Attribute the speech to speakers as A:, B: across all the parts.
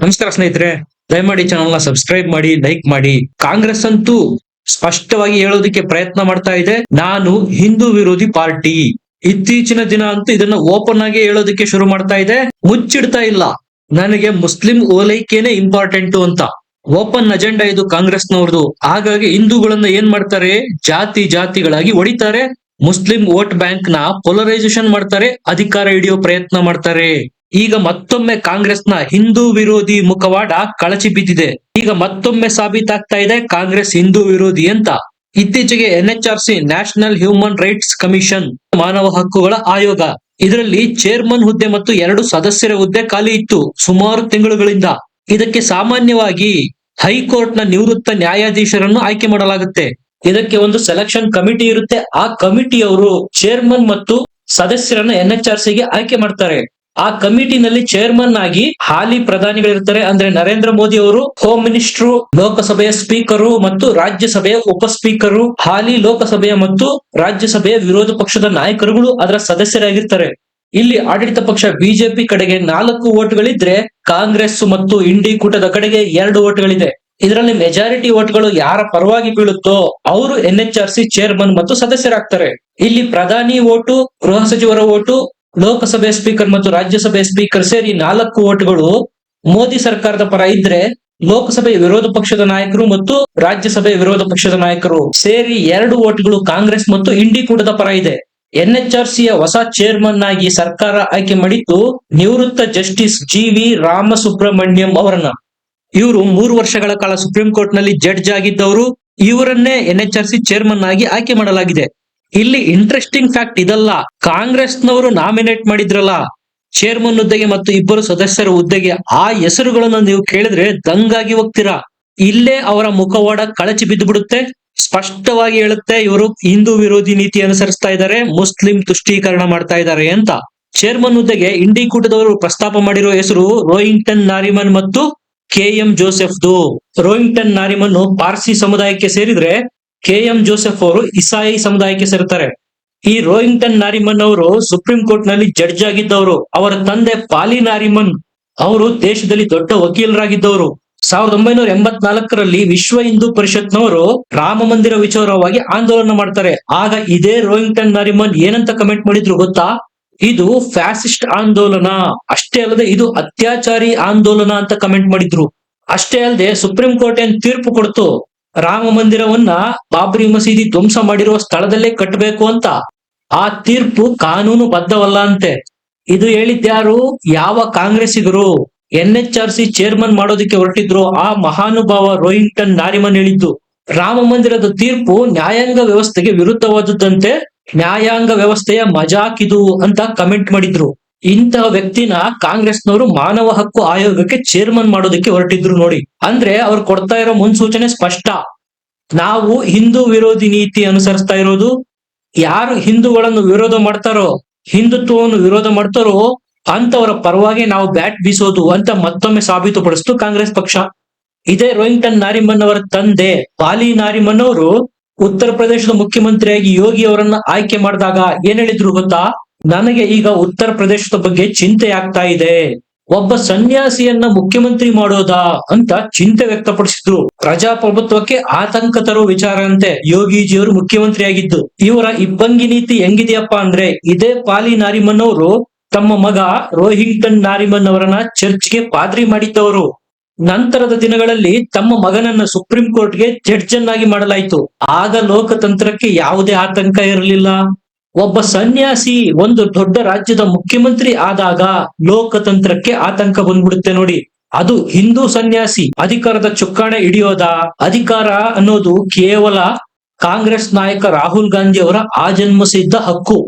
A: ನಮಸ್ಕಾರ ಸ್ನೇಹಿತರೆ, ದಯಮಾಡಿ ಚಾನಲ್ ನ ಸಬ್ಸ್ಕ್ರೈಬ್ ಮಾಡಿ, ಲೈಕ್ ಮಾಡಿ. ಕಾಂಗ್ರೆಸ್ ಅಂತೂ ಸ್ಪಷ್ಟವಾಗಿ ಹೇಳೋದಕ್ಕೆ ಪ್ರಯತ್ನ ಮಾಡ್ತಾ ಇದೆ, ನಾನು ಹಿಂದೂ ವಿರೋಧಿ ಪಾರ್ಟಿ. ಇತ್ತೀಚಿನ ದಿನ ಅಂತೂ ಇದನ್ನ ಓಪನ್ ಆಗಿ ಹೇಳೋದಕ್ಕೆ ಶುರು ಮಾಡ್ತಾ ಇದೆ, ಮುಚ್ಚಿಡ್ತಾ ಇಲ್ಲ. ನನಗೆ ಮುಸ್ಲಿಂ ಓಲೈಕೆನೆ ಇಂಪಾರ್ಟೆಂಟ್ ಅಂತ ಓಪನ್ ಅಜೆಂಡಾ ಇದು ಕಾಂಗ್ರೆಸ್ನವ್ರದು. ಹಾಗಾಗಿ ಹಿಂದೂಗಳನ್ನ ಏನ್ ಮಾಡ್ತಾರೆ, ಜಾತಿಗಳಾಗಿ ಹೊಡಿತಾರೆ. ಮುಸ್ಲಿಂ ವೋಟ್ ಬ್ಯಾಂಕ್ ನ ಪೊಲರೈಸೇಷನ್ ಮಾಡ್ತಾರೆ, ಅಧಿಕಾರ ಹಿಡಿಯೋ ಪ್ರಯತ್ನ ಮಾಡ್ತಾರೆ. ಈಗ ಮತ್ತೊಮ್ಮೆ ಕಾಂಗ್ರೆಸ್ನ ಹಿಂದೂ ವಿರೋಧಿ ಮುಖವಾಡ ಕಳಚಿ ಬಿದ್ದಿದೆ. ಈಗ ಮತ್ತೊಮ್ಮೆ ಸಾಬೀತಾಗ್ತಾ ಇದೆ ಕಾಂಗ್ರೆಸ್ ಹಿಂದೂ ವಿರೋಧಿ ಅಂತ. ಇತ್ತೀಚೆಗೆ NHRC national human rights commission, ಮಾನವ ಹಕ್ಕುಗಳ ಆಯೋಗ, ಇದರಲ್ಲಿ ಚೇರ್ಮನ್ ಹುದ್ದೆ ಮತ್ತು 2 ಸದಸ್ಯರ ಹುದ್ದೆ ಖಾಲಿ ಇತ್ತು ಸುಮಾರು ತಿಂಗಳುಗಳಿಂದ. ಇದಕ್ಕೆ ಸಾಮಾನ್ಯವಾಗಿ ಹೈಕೋರ್ಟ್ ನ ನಿವೃತ್ತ ನ್ಯಾಯಾಧೀಶರನ್ನು ಆಯ್ಕೆ ಮಾಡಲಾಗುತ್ತೆ. ಇದಕ್ಕೆ ಒಂದು ಸೆಲೆಕ್ಷನ್ ಕಮಿಟಿ ಇರುತ್ತೆ. ಆ ಕಮಿಟಿಯವರು ಚೇರ್ಮನ್ ಮತ್ತು ಸದಸ್ಯರನ್ನ NHRC ಗೆ ಆಯ್ಕೆ ಮಾಡ್ತಾರೆ. ಆ ಕಮಿಟಿನಲ್ಲಿ ಚೇರ್ಮನ್ ಆಗಿ ಹಾಲಿ ಪ್ರಧಾನಿಗಳಿರ್ತಾರೆ. ಅಂದ್ರೆ ನರೇಂದ್ರ ಮೋದಿ ಅವರು ಹೋಮ್ ಮಿನಿಸ್ಟರ್, ಲೋಕಸಭೆಯ ಸ್ಪೀಕರು ಮತ್ತು ರಾಜ್ಯಸಭೆಯ ಉಪ ಸ್ಪೀಕರು, ಹಾಲಿ ಲೋಕಸಭೆಯ ಮತ್ತು ರಾಜ್ಯಸಭೆಯ ವಿರೋಧ ಪಕ್ಷದ ನಾಯಕರುಗಳು ಅದರ ಸದಸ್ಯರಾಗಿರ್ತಾರೆ. ಇಲ್ಲಿ ಆಡಳಿತ ಪಕ್ಷ ಬಿಜೆಪಿ ಕಡೆಗೆ 4 ವೋಟ್ಗಳಿದ್ರೆ, ಕಾಂಗ್ರೆಸ್ ಮತ್ತು ಇಂಡಿ ಕೂಟದ ಕಡೆಗೆ 2 ವೋಟ್ಗಳಿದೆ. ಇದರಲ್ಲಿ ಮೆಜಾರಿಟಿ ವೋಟ್ಗಳು ಯಾರ ಪರವಾಗಿ ಬೀಳುತ್ತೋ ಅವರು NHRC ಚೇರ್ಮನ್ ಮತ್ತು ಸದಸ್ಯರಾಗ್ತಾರೆ. ಇಲ್ಲಿ ಪ್ರಧಾನಿ ವೋಟು, ಗೃಹ ಸಚಿವರ ವೋಟು, ಲೋಕಸಭೆ ಸ್ಪೀಕರ್ ಮತ್ತು ರಾಜ್ಯಸಭೆ ಸ್ಪೀಕರ್ ಸೇರಿ 4 ವೋಟ್ಗಳು ಮೋದಿ ಸರ್ಕಾರದ ಪರ ಇದ್ರೆ, ಲೋಕಸಭೆ ವಿರೋಧ ಪಕ್ಷದ ನಾಯಕರು ಮತ್ತು ರಾಜ್ಯಸಭೆ ವಿರೋಧ ಪಕ್ಷದ ನಾಯಕರು ಸೇರಿ 2 ವೋಟ್ಗಳು ಕಾಂಗ್ರೆಸ್ ಮತ್ತು ಇಂಡಿ ಕೂಟದ ಪರ ಇದೆ. NHRC ಯ ಹೊಸ ಚೇರ್ಮನ್ ಆಗಿ ಸರ್ಕಾರ ಆಯ್ಕೆ ಮಾಡಿದ್ದು ನಿವೃತ್ತ ಜಸ್ಟಿಸ್ GV ರಾಮಸುಬ್ರಹ್ಮಣ್ಯಂ ಅವರನ್ನ. ಇವರು 3 ವರ್ಷಗಳ ಕಾಲ ಸುಪ್ರೀಂ ಕೋರ್ಟ್ ನಲ್ಲಿ ಜಡ್ಜ್ ಆಗಿದ್ದವರು. ಇವರನ್ನೇ NHRC ಚೇರ್ಮನ್ ಆಗಿ ಆಯ್ಕೆ ಮಾಡಲಾಗಿದೆ. ಇಲ್ಲಿ ಇಂಟ್ರೆಸ್ಟಿಂಗ್ ಫ್ಯಾಕ್ಟ್ ಇದಲ್ಲ, ಕಾಂಗ್ರೆಸ್ನವರು ನಾಮಿನೇಟ್ ಮಾಡಿದ್ರಲ್ಲ ಚೇರ್ಮನ್ ಹುದ್ದೆಗೆ ಮತ್ತು 2 ಸದಸ್ಯರ ಹುದ್ದೆಗೆ, ಆ ಹೆಸರುಗಳನ್ನು ನೀವು ಕೇಳಿದ್ರೆ ದಂಗಾಗಿ ಹೋಗ್ತೀರಾ. ಇಲ್ಲೇ ಅವರ ಮುಖವಾಡ ಕಳಚಿ ಬಿದ್ದು ಬಿಡುತ್ತೆ. ಸ್ಪಷ್ಟವಾಗಿ ಹೇಳುತ್ತೆ, ಇವರು ಹಿಂದೂ ವಿರೋಧಿ ನೀತಿ ಅನುಸರಿಸ್ತಾ ಇದ್ದಾರೆ, ಮುಸ್ಲಿಂ ತುಷ್ಟೀಕರಣ ಮಾಡ್ತಾ ಇದ್ದಾರೆ ಅಂತ. ಚೇರ್ಮನ್ ಹುದ್ದೆಗೆ ಇಂಡಿ ಕೂಟದವರು ಪ್ರಸ್ತಾಪ ಮಾಡಿರೋ ಹೆಸರು ರೋಹಿಂಗ್ಟನ್ ನಾರಿಮನ್ ಮತ್ತು KM ಜೋಸೆಫ್ದು. ರೋಹಿಂಗ್ಟನ್ ನಾರಿಮನ್ ಪಾರ್ಸಿ ಸಮುದಾಯಕ್ಕೆ ಸೇರಿದ್ರೆ, KM ಜೋಸೆಫ್ ಅವರು ಇಸಾಯಿ ಸಮುದಾಯಕ್ಕೆ ಸೇರ್ತಾರೆ. ಈ ರೋಹಿಂಗ್ಟನ್ ನಾರಿಮನ್ ಅವರು ಸುಪ್ರೀಂ ಕೋರ್ಟ್ ನಲ್ಲಿ ಜಡ್ಜ್ ಆಗಿದ್ದವರು. ಅವರ ತಂದೆ ಪಾಲಿ ನಾರಿಮನ್ ಅವರು ದೇಶದಲ್ಲಿ ದೊಡ್ಡ ವಕೀಲರಾಗಿದ್ದವರು. 1984ರಲ್ಲಿ ವಿಶ್ವ ಹಿಂದೂ ಪರಿಷತ್ನವರು ರಾಮ ಮಂದಿರ ವಿಚಾರವಾಗಿ ಆಂದೋಲನ ಮಾಡ್ತಾರೆ. ಆಗ ಇದೇ ರೋಹಿಂಗ್ಟನ್ ನಾರಿಮನ್ ಏನಂತ ಕಮೆಂಟ್ ಮಾಡಿದ್ರು ಗೊತ್ತಾ? ಇದು ಫ್ಯಾಸಿಸ್ಟ್ ಆಂದೋಲನ, ಅಷ್ಟೇ ಅಲ್ಲದೆ ಇದು ಅತ್ಯಾಚಾರಿ ಆಂದೋಲನ ಅಂತ ಕಮೆಂಟ್ ಮಾಡಿದ್ರು. ಅಷ್ಟೇ ಅಲ್ಲದೆ ಸುಪ್ರೀಂ ಕೋರ್ಟ್ ಏನ್ ತೀರ್ಪು ಕೊಡ್ತು, ರಾಮ ಮಂದಿರವನ್ನ ಬಾಬ್ರಿ ಮಸೀದಿ ಧ್ವಂಸ ಮಾಡಿರುವ ಸ್ಥಳದಲ್ಲೇ ಕಟ್ಟಬೇಕು ಅಂತ. ಆ ತೀರ್ಪು ಕಾನೂನು ಬದ್ಧವಲ್ಲ ಅಂತೆ. ಇದು ಹೇಳಿದ್ಯಾರು? ಯಾವ ಕಾಂಗ್ರೆಸ್ಸಿಗರು NHRC ಚೇರ್ಮನ್ ಮಾಡೋದಕ್ಕೆ ಹೊರಟಿದ್ರು ಆ ಮಹಾನುಭಾವ ರೋಹಿಂಗ್ಟನ್ ನಾರಿಮನ್ ಹೇಳಿದ್ದು. ರಾಮ ಮಂದಿರದ ತೀರ್ಪು ನ್ಯಾಯಾಂಗ ವ್ಯವಸ್ಥೆಗೆ ವಿರುದ್ಧವಾದದ್ದಂತೆ, ನ್ಯಾಯಾಂಗ ವ್ಯವಸ್ಥೆಯ ಮಜಾಕ್ ಇದು ಅಂತ ಕಮೆಂಟ್ ಮಾಡಿದ್ರು. ಇಂತಹ ವ್ಯಕ್ತಿನ ಕಾಂಗ್ರೆಸ್ನವರು ಮಾನವ ಹಕ್ಕು ಆಯೋಗಕ್ಕೆ ಚೇರ್ಮನ್ ಮಾಡೋದಕ್ಕೆ ಹೊರಟಿದ್ರು ನೋಡಿ. ಅಂದ್ರೆ ಅವ್ರು ಕೊಡ್ತಾ ಇರೋ ಮುನ್ಸೂಚನೆ ಸ್ಪಷ್ಟ, ನಾವು ಹಿಂದೂ ವಿರೋಧಿ ನೀತಿ ಅನುಸರಿಸ್ತಾ ಇರೋದು. ಯಾರು ಹಿಂದೂಗಳನ್ನು ವಿರೋಧ ಮಾಡ್ತಾರೋ, ಹಿಂದುತ್ವವನ್ನು ವಿರೋಧ ಮಾಡ್ತಾರೋ ಅಂತವರ ಪರವಾಗಿ ನಾವು ಬ್ಯಾಟ್ ಬೀಸೋದು ಅಂತ ಮತ್ತೊಮ್ಮೆ ಸಾಬೀತುಪಡಿಸ್ತು ಕಾಂಗ್ರೆಸ್ ಪಕ್ಷ. ಇದೇ ರೋಹಿಂಗ್ಟನ್ ನಾರಿಮನ್ ಅವರ ತಂದೆ ಪಾಲಿ ನಾರಿಮನ್ ಅವರು ಉತ್ತರ ಪ್ರದೇಶದ ಮುಖ್ಯಮಂತ್ರಿಯಾಗಿ ಯೋಗಿ ಅವರನ್ನ ಆಯ್ಕೆ ಮಾಡಿದಾಗ ಏನ್ ಹೇಳಿದ್ರು ಗೊತ್ತಾ? ನನಗೆ ಈಗ ಉತ್ತರ ಪ್ರದೇಶದ ಬಗ್ಗೆ ಚಿಂತೆ ಆಗ್ತಾ ಇದೆ, ಒಬ್ಬ ಸನ್ಯಾಸಿಯನ್ನ ಮುಖ್ಯಮಂತ್ರಿ ಮಾಡೋದಾ ಅಂತ ಚಿಂತೆ ವ್ಯಕ್ತಪಡಿಸಿದ್ರು. ಪ್ರಜಾಪ್ರಭುತ್ವಕ್ಕೆ ಆತಂಕ ತರೋ ವಿಚಾರ ಅಂತೆ ಯೋಗಿಜಿಯವರು ಮುಖ್ಯಮಂತ್ರಿ ಆಗಿದ್ದು. ಇವರ ಇಬ್ಬಂಗಿ ನೀತಿ ಹೆಂಗಿದೆಯಪ್ಪ ಅಂದ್ರೆ, ಇದೇ ಪಾಲಿ ನಾರಿಮನ್ ಅವರು ತಮ್ಮ ಮಗ ರೋಹಿಂಗ್ಟನ್ ನಾರಿಮನ್ ಅವರನ್ನ ಚರ್ಚ್ಗೆ ಪಾದ್ರಿ ಮಾಡಿದ್ದವರು. ನಂತರದ ದಿನಗಳಲ್ಲಿ ತಮ್ಮ ಮಗನನ್ನ ಸುಪ್ರೀಂ ಕೋರ್ಟ್ಗೆ ಜಡ್ಜ್ ಅನ್ನಾಗಿ ಮಾಡಲಾಯಿತು. ಆಗ ಲೋಕತಂತ್ರಕ್ಕೆ ಯಾವುದೇ ಆತಂಕ ಇರಲಿಲ್ಲ. ಒಬ್ಬ ಸನ್ಯಾಸಿ ಒಂದು ದೊಡ್ಡ ರಾಜ್ಯದ ಮುಖ್ಯಮಂತ್ರಿ ಆದಾಗ ಲೋಕತಂತ್ರಕ್ಕೆ ಆತಂಕ ಬಂದ್ಬಿಡುತ್ತೆ ನೋಡಿ. ಅದು ಹಿಂದೂ ಸನ್ಯಾಸಿ ಅಧಿಕಾರದ ಚುಕ್ಕಾಣಿ ಹಿಡಿಯೋದ? ಅಧಿಕಾರ ಅನ್ನೋದು ಕೇವಲ ಕಾಂಗ್ರೆಸ್ ನಾಯಕ ರಾಹುಲ್ ಗಾಂಧಿ ಅವರ ಆಜನ್ಮಸಿದ್ಧ ಹಕ್ಕು.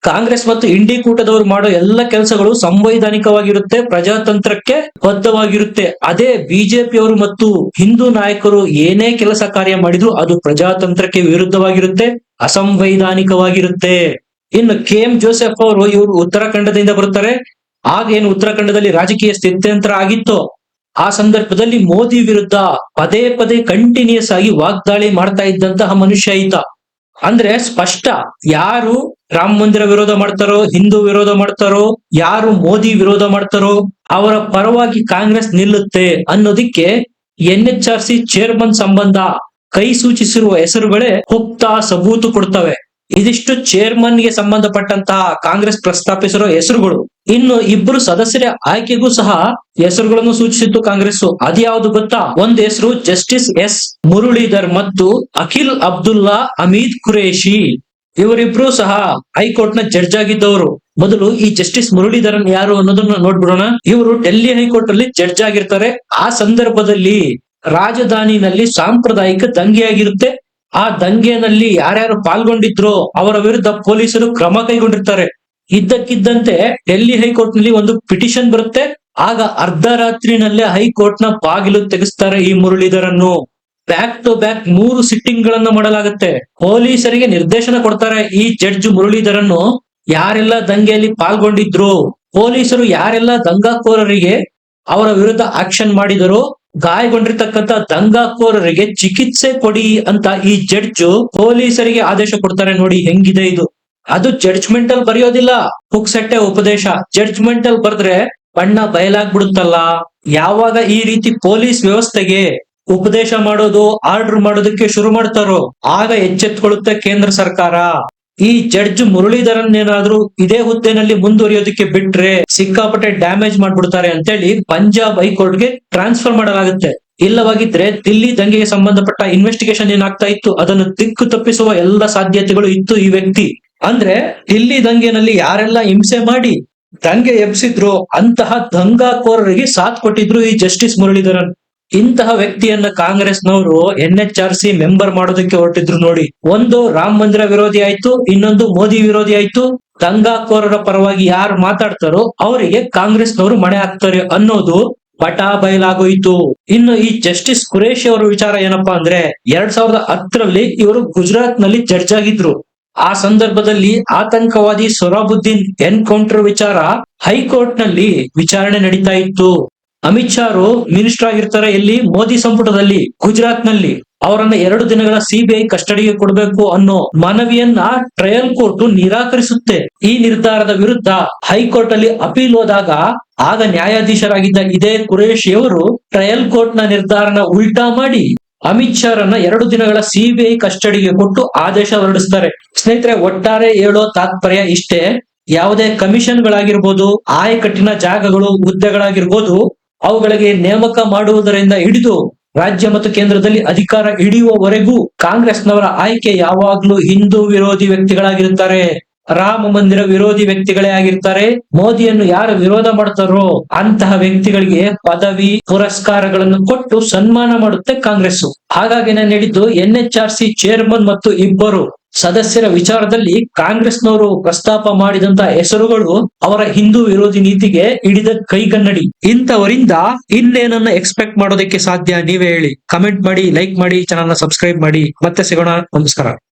A: ಕಾಂಗ್ರೆಸ್ ಮತ್ತು ಇಂಡಿ ಕೂಟದವರು ಮಾಡೋ ಎಲ್ಲ ಕೆಲಸಗಳು ಸಂವೈಧಾನಿಕವಾಗಿರುತ್ತೆ, ಪ್ರಜಾತಂತ್ರಕ್ಕೆ ಬದ್ಧವಾಗಿರುತ್ತೆ. ಅದೇ ಬಿಜೆಪಿಯವರು ಮತ್ತು ಹಿಂದೂ ನಾಯಕರು ಏನೇ ಕೆಲಸ ಕಾರ್ಯ ಮಾಡಿದ್ರು ಅದು ಪ್ರಜಾತಂತ್ರಕ್ಕೆ ವಿರುದ್ಧವಾಗಿರುತ್ತೆ, ಅಸಂವೈಧಾನಿಕವಾಗಿರುತ್ತೆ. ಇನ್ನು KM ಜೋಸೆಫ್ ಅವರು, ಇವರು ಉತ್ತರಾಖಂಡದಿಂದ ಬರ್ತಾರೆ. ಆಗ ಏನು ಉತ್ತರಾಖಂಡದಲ್ಲಿ ರಾಜಕೀಯ ಸ್ಥಿತ್ಯಂತರ ಆಗಿತ್ತೋ ಆ ಸಂದರ್ಭದಲ್ಲಿ ಮೋದಿ ವಿರುದ್ಧ ಪದೇ ಪದೇ ಕಂಟಿನ್ಯೂಸ್ ಆಗಿ ವಾಗ್ದಾಳಿ ಮಾಡ್ತಾ ಇದ್ದಂತಹ ಮನುಷ್ಯ ಈತ. ಅಂದ್ರೆ ಸ್ಪಷ್ಟ, ಯಾರು ರಾಮ ಮಂದಿರ ವಿರೋಧ ಮಾಡ್ತಾರೋ, ಹಿಂದೂ ವಿರೋಧ ಮಾಡ್ತಾರೋ, ಯಾರು ಮೋದಿ ವಿರೋಧ ಮಾಡ್ತಾರೋ ಅವರ ಪರವಾಗಿ ಕಾಂಗ್ರೆಸ್ ನಿಲ್ಲುತ್ತೆ ಅನ್ನೋದಿಕ್ಕೆ NHRC ಚೇರ್ಮನ್ ಸಂಬಂಧ ಕೈ ಸೂಚಿಸಿರುವ ಹೆಸರುಗಳೇ ಹುಕ್ತ ಸಬೂತು ಕೊಡ್ತವೆ. ಇದಿಷ್ಟು ಚೇರ್ಮನ್ ಗೆ ಸಂಬಂಧಪಟ್ಟಂತಹ ಕಾಂಗ್ರೆಸ್ ಪ್ರಸ್ತಾಪಿಸಿರೋ ಹೆಸರುಗಳು. ಇನ್ನು ಇಬ್ಬರು ಸದಸ್ಯರ ಆಯ್ಕೆಗೂ ಸಹ ಹೆಸರುಗಳನ್ನು ಸೂಚಿಸಿತ್ತು ಕಾಂಗ್ರೆಸ್. ಅದ್ಯಾವುದು ಗೊತ್ತಾ? ಒಂದು ಹೆಸರು ಜಸ್ಟಿಸ್ ಎಸ್ ಮುರಳೀಧರ್ ಮತ್ತು ಅಖಿಲ್ ಅಬ್ದುಲ್ಲಾ ಹಮೀದ್ ಖುರೇಶಿ. ಇವರಿಬ್ರು ಸಹ ಹೈಕೋರ್ಟ್ ನ ಜಡ್ಜ್ ಆಗಿದ್ದವರು. ಮೊದಲು ಈ ಜಸ್ಟಿಸ್ ಮುರಳೀಧರನ್ ಯಾರು ಅನ್ನೋದನ್ನ ನೋಡ್ಬಿಡೋಣ. ಇವರು ಡೆಲ್ಲಿ ಹೈಕೋರ್ಟ್ ಅಲ್ಲಿ ಜಡ್ಜ್ ಆಗಿರ್ತಾರೆ. ಆ ಸಂದರ್ಭದಲ್ಲಿ ರಾಜಧಾನಿನಲ್ಲಿ ಸಾಂಪ್ರದಾಯಿಕ ದಂಗೆಯಾಗಿರುತ್ತೆ. ಆ ದಂಗೆನಲ್ಲಿ ಯಾರ್ಯಾರು ಪಾಲ್ಗೊಂಡಿದ್ರೋ ಅವರ ವಿರುದ್ಧ ಪೊಲೀಸರು ಕ್ರಮ ಕೈಗೊಂಡಿರ್ತಾರೆ. ಇದ್ದಕ್ಕಿದ್ದಂತೆ ಡೆಲ್ಲಿ ಹೈಕೋರ್ಟ್ ನಲ್ಲಿ ಒಂದು ಪಿಟಿಷನ್ ಬರುತ್ತೆ. ಆಗ ಅರ್ಧರಾತ್ರಿನಲ್ಲೇ ಹೈಕೋರ್ಟ್ ನ ಬಾಗಿಲು ತೆಗೆಸ್ತಾರೆ ಈ ಮುರಳೀಧರನ್ನು. ಬ್ಯಾಕ್ ಟು ಬ್ಯಾಕ್ 3 ಸಿಟ್ಟಿಂಗ್ ಗಳನ್ನ ಮಾಡಲಾಗುತ್ತೆ. ಪೊಲೀಸರಿಗೆ ನಿರ್ದೇಶನ ಕೊಡ್ತಾರೆ ಈ ಜಡ್ಜ್ ಮುರಳೀಧರನ್ನು, ಯಾರೆಲ್ಲ ದಂಗೆಯಲ್ಲಿ ಪಾಲ್ಗೊಂಡಿದ್ರು, ಪೊಲೀಸರು ಯಾರೆಲ್ಲ ದಂಗಾಕೋರರಿಗೆ ಅವರ ವಿರುದ್ಧ ಆಕ್ಷನ್ ಮಾಡಿದರೋ, ಗಾಯಗೊಂಡಿರ್ತಕ್ಕಂಥ ದಂಗಾಕೋರರಿಗೆ ಚಿಕಿತ್ಸೆ ಕೊಡಿ ಅಂತ ಈ ಜಡ್ಜ್ ಪೊಲೀಸರಿಗೆ ಆದೇಶ ಕೊಡ್ತಾರೆ. ನೋಡಿ ಹೆಂಗಿದೆ ಇದು. ಅದು ಜಡ್ಜ್ಮೆಂಟ್ ಅಲ್ಲಿ ಬರೆಯೋದಿಲ್ಲ, ಪುಕ್ಸಟ್ಟೆ ಉಪದೇಶ. ಜಡ್ಜ್ಮೆಂಟ್ ಅಲ್ಲಿ ಬರೆದ್ರೆ ಬಣ್ಣ ಬಯಲಾಗ್ಬಿಡುತ್ತಲ್ಲ. ಯಾವಾಗ ಈ ರೀತಿ ಪೊಲೀಸ್ ವ್ಯವಸ್ಥೆಗೆ ಉಪದೇಶ ಮಾಡೋದು, ಆರ್ಡರ್ ಮಾಡೋದಕ್ಕೆ ಶುರು ಮಾಡ್ತಾರೋ ಆಗ ಎಚ್ಚೆತ್ಕೊಳ್ಳುತ್ತೆ ಕೇಂದ್ರ ಸರ್ಕಾರ. ಈ ಜಡ್ಜ್ ಮುರಳೀಧರನ್ ಏನಾದ್ರೂ ಇದೇ ಹುದ್ದೆನಲ್ಲಿ ಮುಂದುವರಿಯೋದಕ್ಕೆ ಬಿಟ್ರೆ ಸಿಕ್ಕಾಪಟ್ಟೆ ಡ್ಯಾಮೇಜ್ ಮಾಡ್ಬಿಡ್ತಾರೆ ಅಂತೇಳಿ ಪಂಜಾಬ್ ಹೈಕೋರ್ಟ್ಗೆ ಟ್ರಾನ್ಸ್ಫರ್ ಮಾಡಲಾಗುತ್ತೆ. ಇಲ್ಲವಾಗಿದ್ರೆ ದಿಲ್ಲಿ ದಂಗೆಗೆ ಸಂಬಂಧಪಟ್ಟ ಇನ್ವೆಸ್ಟಿಗೇಷನ್ ಏನಾಗ್ತಾ ಇತ್ತು ಅದನ್ನು ದಿಕ್ಕು ತಪ್ಪಿಸುವ ಎಲ್ಲ ಸಾಧ್ಯತೆಗಳು ಇತ್ತು ಈ ವ್ಯಕ್ತಿ. ಅಂದ್ರೆ ದಿಲ್ಲಿ ದಂಗೆನಲ್ಲಿ ಯಾರೆಲ್ಲ ಹಿಂಸೆ ಮಾಡಿ ದಂಗೆ ಎಬ್ಸಿದ್ರು ಅಂತಹ ದಂಗಾಕೋರರಿಗೆ ಸಾಥ್ ಕೊಟ್ಟಿದ್ರು ಈ ಜಸ್ಟಿಸ್ ಮುರಳೀಧರನ್. ಇಂತಹ ವ್ಯಕ್ತಿಯನ್ನ ಕಾಂಗ್ರೆಸ್ನವರು NHRC ಮೆಂಬರ್ ಮಾಡೋದಕ್ಕೆ ಹೊರಟಿದ್ರು ನೋಡಿ. ಒಂದು ರಾಮ ಮಂದಿರ ವಿರೋಧಿ ಆಯ್ತು, ಇನ್ನೊಂದು ಮೋದಿ ವಿರೋಧಿ ಆಯ್ತು. ದಂಗಾಕೋರರ ಪರವಾಗಿ ಯಾರು ಮಾತಾಡ್ತಾರೋ ಅವರಿಗೆ ಕಾಂಗ್ರೆಸ್ನವರು ಮಣೆ ಹಾಕ್ತಾರೆ ಅನ್ನೋದು ಪಟಾ ಬಯಲಾಗೋಯ್ತು. ಇನ್ನು ಈ ಜಸ್ಟಿಸ್ ಖುರೇಶಿ ಅವರ ವಿಚಾರ ಏನಪ್ಪಾ ಅಂದ್ರೆ 2010ರಲ್ಲಿ ಇವರು ಗುಜರಾತ್ ನಲ್ಲಿ ಜಡ್ಜ್ ಆಗಿದ್ರು. ಆ ಸಂದರ್ಭದಲ್ಲಿ ಆತಂಕವಾದಿ ಸೊಹರಾಬುದ್ದೀನ್ ಎನ್ಕೌಂಟರ್ ವಿಚಾರ ಹೈಕೋರ್ಟ್ ನಲ್ಲಿ ವಿಚಾರಣೆ ನಡೀತಾ ಇತ್ತು. ಅಮಿತ್ ಶಾ ಮಿನಿಸ್ಟರ್ ಆಗಿರ್ತಾರೆ ಎಲ್ಲಿ? ಮೋದಿ ಸಂಪುಟದಲ್ಲಿ ಗುಜರಾತ್ ನಲ್ಲಿ. ಅವರನ್ನ 2 ದಿನಗಳ CBI ಕಸ್ಟಡಿಗೆ ಕೊಡಬೇಕು ಅನ್ನೋ ಮನವಿಯನ್ನ ಟ್ರಯಲ್ ಕೋರ್ಟ್ ನಿರಾಕರಿಸುತ್ತೆ. ಈ ನಿರ್ಧಾರದ ವಿರುದ್ಧ ಹೈಕೋರ್ಟ್ ಅಲ್ಲಿ ಅಪೀಲ್ ಹೋದಾಗ ಆಗ ನ್ಯಾಯಾಧೀಶರಾಗಿದ್ದ ಇದೇ ಖುರೇಶಿ ಅವರು ಟ್ರಯಲ್ ಕೋರ್ಟ್ ನ ನಿರ್ಧಾರನ ಉಲ್ಟಾ ಮಾಡಿ ಅಮಿತ್ ಶಾ ರನ್ನ 2 ದಿನಗಳ CBI ಕಸ್ಟಡಿಗೆ ಕೊಟ್ಟು ಆದೇಶ ಹೊರಡಿಸ್ತಾರೆ. ಸ್ನೇಹಿತರೆ, ಒಟ್ಟಾರೆ ಹೇಳೋ ತಾತ್ಪರ್ಯ ಇಷ್ಟೇ. ಯಾವುದೇ ಕಮಿಷನ್ ಗಳಾಗಿರ್ಬೋದು, ಆಯಕಟ್ಟಿನ ಜಾಗಗಳು, ಹುದ್ದೆಗಳಾಗಿರ್ಬೋದು, ಅವುಗಳಿಗೆ ನೇಮಕ ಮಾಡುವುದರಿಂದ ಹಿಡಿದು ರಾಜ್ಯ ಮತ್ತು ಕೇಂದ್ರದಲ್ಲಿ ಅಧಿಕಾರ ಹಿಡಿಯುವವರೆಗೂ ಕಾಂಗ್ರೆಸ್ನವರ ಆಯ್ಕೆ ಯಾವಾಗ್ಲೂ ಹಿಂದೂ ವಿರೋಧಿ ವ್ಯಕ್ತಿಗಳಾಗಿರುತ್ತಾರೆ, ರಾಮ ಮಂದಿರ ವಿರೋಧಿ ವ್ಯಕ್ತಿಗಳೇ ಆಗಿರ್ತಾರೆ. ಮೋದಿಯನ್ನು ಯಾರು ವಿರೋಧ ಮಾಡ್ತಾರೋ ಅಂತಹ ವ್ಯಕ್ತಿಗಳಿಗೆ ಪದವಿ ಪುರಸ್ಕಾರಗಳನ್ನು ಕೊಟ್ಟು ಸನ್ಮಾನ ಮಾಡುತ್ತೆ ಕಾಂಗ್ರೆಸ್. ಹಾಗಾಗಿ ನಾನು ಹೇಳಿದ್ದು NHRC ಚೇರ್ಮನ್ ಮತ್ತು ಇಬ್ಬರು ಸದಸ್ಯರ ವಿಚಾರದಲ್ಲಿ ಕಾಂಗ್ರೆಸ್ನವರು ಪ್ರಸ್ತಾಪ ಮಾಡಿದಂತ ಹೆಸರುಗಳು ಅವರ ಹಿಂದೂ ವಿರೋಧಿ ನೀತಿಗೆ ಹಿಡಿದ ಕೈಗನ್ನಡಿ. ಇಂಥವರಿಂದ ಇನ್ನೇನನ್ನ ಎಕ್ಸ್ಪೆಕ್ಟ್ ಮಾಡೋದಕ್ಕೆ ಸಾಧ್ಯ? ನೀವೇ ಹೇಳಿ. ಕಮೆಂಟ್ ಮಾಡಿ, ಲೈಕ್ ಮಾಡಿ, ಚಾನಲ್ ನ ಸಬ್ಸ್ಕ್ರೈಬ್ ಮಾಡಿ. ಮತ್ತೆ ಸಿಗೋಣ. ನಮಸ್ಕಾರ.